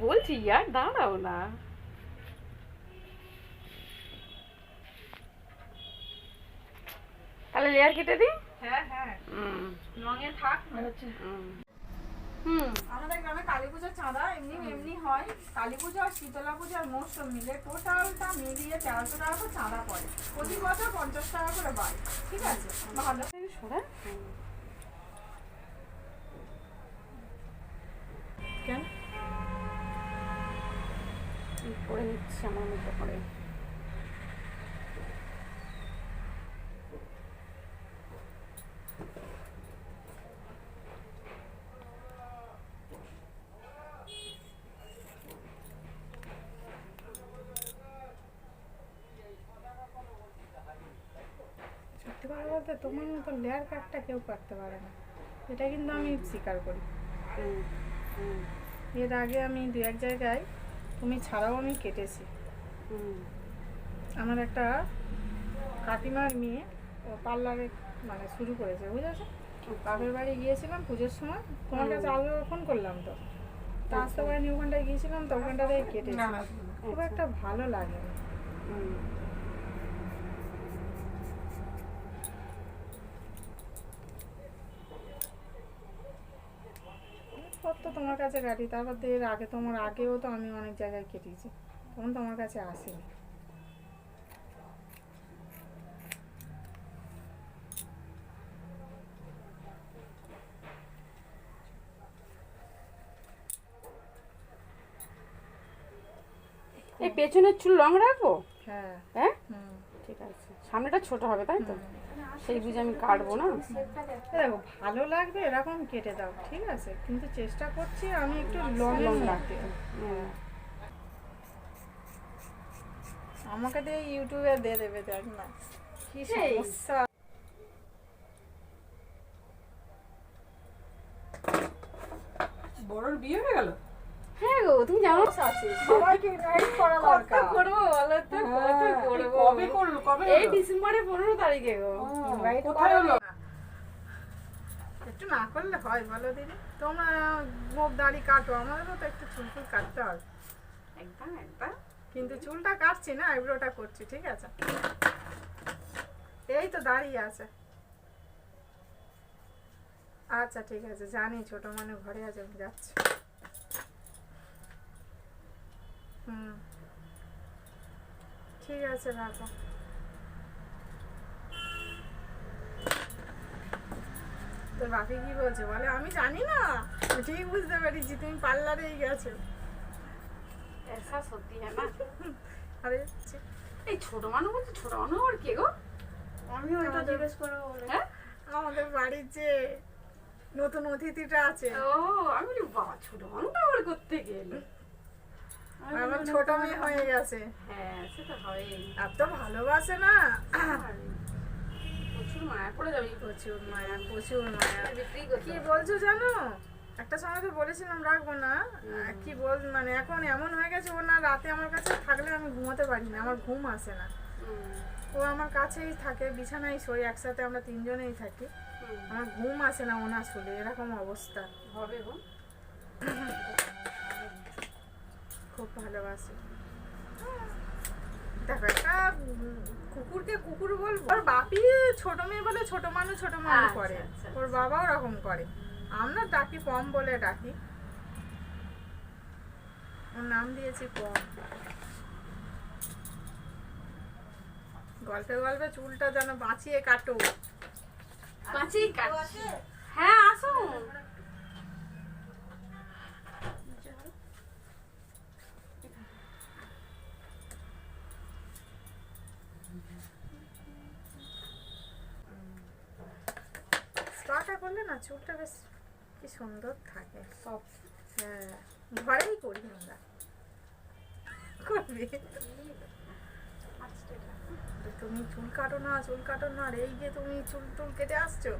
বলছি ইয়ার, দাঁড়াও না। তাহলে লেয়ার কেটে দিই। হ্যাঁ হ্যাঁ, রঙে থাক। আমাদের গ্রামে কালী পুজোর চাঁদা এমনি এমনি হয়। কালী পুজো আর শীতলা পুজো আর মৌসুম মিলে টোটালটা মিলিয়ে 1300 টাকা করে চাঁদা পড়ে। প্রতি বছর 50 টাকা করে বাড়ে। ঠিক আছে, ভালো। কেন করে নিচ্ছি আমার মতো করে। সত্যি কথা বলতে তোমার মতো লেয়ার কাটটা কেউ কাটতে পারে না, এটা কিন্তু আমি স্বীকার করি। এর আগে আমি দু এক জায়গায় তুমি ছাড়াও আমি কেটেছি। আমার একটা কাকিমার মেয়ে পার্লারে মানে শুরু করেছে, বুঝেছো? বাপের বাড়ি গিয়েছিলাম পুজোর সময়, তোমার কাছে আগে ফোন করলাম তো, তা আসতে পারিনি, ওখানটায় গিয়েছিলাম তো ওখানটাতে কেটেছি। খুব একটা ভালো লাগে। তো তোমার কাছে কাটি, তারপর তো এর আগে তোমার আগেও তো আমি অনেক জায়গায় কেটেছি, তখন তোমার কাছে আসিনি। এই পেছনের চুল রং রাখবো? হ্যাঁ হ্যাঁ, ঠিক আছে। সামনেটা ছোট হবে তাই তো, সেই বুঝে আমি কাটবো না। দেখো ভালো লাগবে এরকম কেটে দাও, ঠিক আছে, কিন্তু চেষ্টা করছি আমি একটু লং লং রাখতে। আমাকে দিয়ে ইউটিউবে দিয়ে দেবে, দেখ না কি সমস্যা। বড়র বিয়ে হয়ে গেল? হ্যাঁ গো, তুমি জানো সবাইকে ইনভাইট করা দরকার। করবো বলো তো, কত করবো। কবে করলো? কবে এই ডিসেম্বরের 15 তারিখে গো। ইনভাইট কোথায় হলো? একটু না করলে হয় বলো দিদি? তোমরা মুখ দাড়ি কাটো, আমাদেরও তো একটু চুল ফুল কাটতে হবে। একদম একদম। কিন্তু চুলটা কাটছি না, আইব্রোটা করছি, ঠিক আছে? এই তো দাঁড়িয়ে আছে। আচ্ছা ঠিক আছে, জানি ছোট মানে ঘরে আছে, আমি যাচ্ছি। ঠিক আছে, রাখো। তোর বাপি কি বলছে বলে? আমি জানি না, ঠিক বুঝতে পেরেছি তুমি পার্লারেই গেছো। ऐसा সত্যি হ্যাঁ না? আরে এই ছোট মানুষ বলছে, ছোট মানুষ আর কে গো? আমিও এটা জিজ্ঞেস করবো বলে। হ্যাঁ, আমাদের বাড়ির যে নতুন অতিথিটা আছে, ও আমি বলি বাবা ছোট মানুষ আবার করতে গেলে। আমার ছোট মেয়ে হয়ে গেছে। হ্যাঁ সেটা হবেই। এত ভালোবাসে না, প্রচুর মায়া পড়ে যাবে। প্রচুর মায়া, প্রচুর মায়া। বিক্রি করতে কি বলছো জানো, একটা সময় তো বলেছিলাম রাখবো না, কি বল মানে এখন এমন হয়ে গেছে ও না রাতে আমার কাছে থাকলে আমি ঘুমাতে পারি না, আমার ঘুম আসে না। ও আমার কাছেই থাকে, বিছানায় শোই, একসাথে আমরা তিনজনেই থাকি, আমার ঘুম আসে না ও না শুলে, এরকম অবস্থা। হবে গো, খুব ভালোবাসে। দেখো একটা কুকুরকে কুকুর বলবো, ওর বাপি ছোট মেয়ে বলে ছোট মানুষ করে, ওর বাবাও ওরকম করে। আমরা ডাকি পম বলে ডাকি, ওর নাম দিয়েছি পম। গল্পে গল্পে চুলটা যেন বাঁচিয়ে কাটো। বাঁচিয়ে কাটছি। হ্যাঁ আসুন। স্পাটা করলে না চুলটা বেশ কি সুন্দর থাকে সব। হ্যাঁ ঘরেই করি আমরা। করবি তুমি চুল কাটো না, চুল কাটো না, আর এই যে তুমি চুল টুল কেটে আসছো,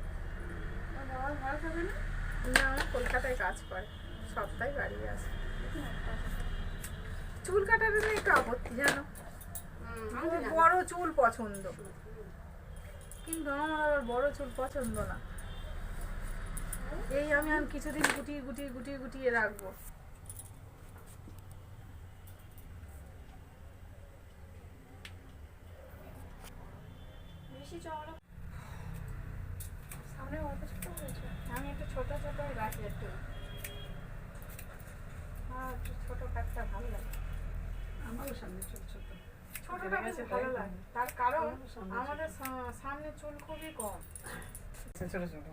আমার ভালো থাকে না। না আমার কলকাতায় কাজ করে, সপ্তাহে বাড়ি আসে। চুল কাটার জন্য একটু আপত্তি জানো, বড় চুল পছন্দ, কিন্তু আমার আবার বড় চুল পছন্দ না। এই আমি কিছুদিন গুটিয়ে গুটিয়ে গুটিয়ে গুটিয়ে রাখবো। বেশি চওড়া সামনে অল্প ছোট হয়েছে। আমি একটু ছোট ছোট রাখি একটু। হ্যাঁ একটু ছোট কাটটা ভালো লাগে। আমারও সামনে ছোট ছোট ছোটটা বেশ ভালো লাগে, তার কারণ আমাদের সামনে চুল খুবই কম। ছোট ছোট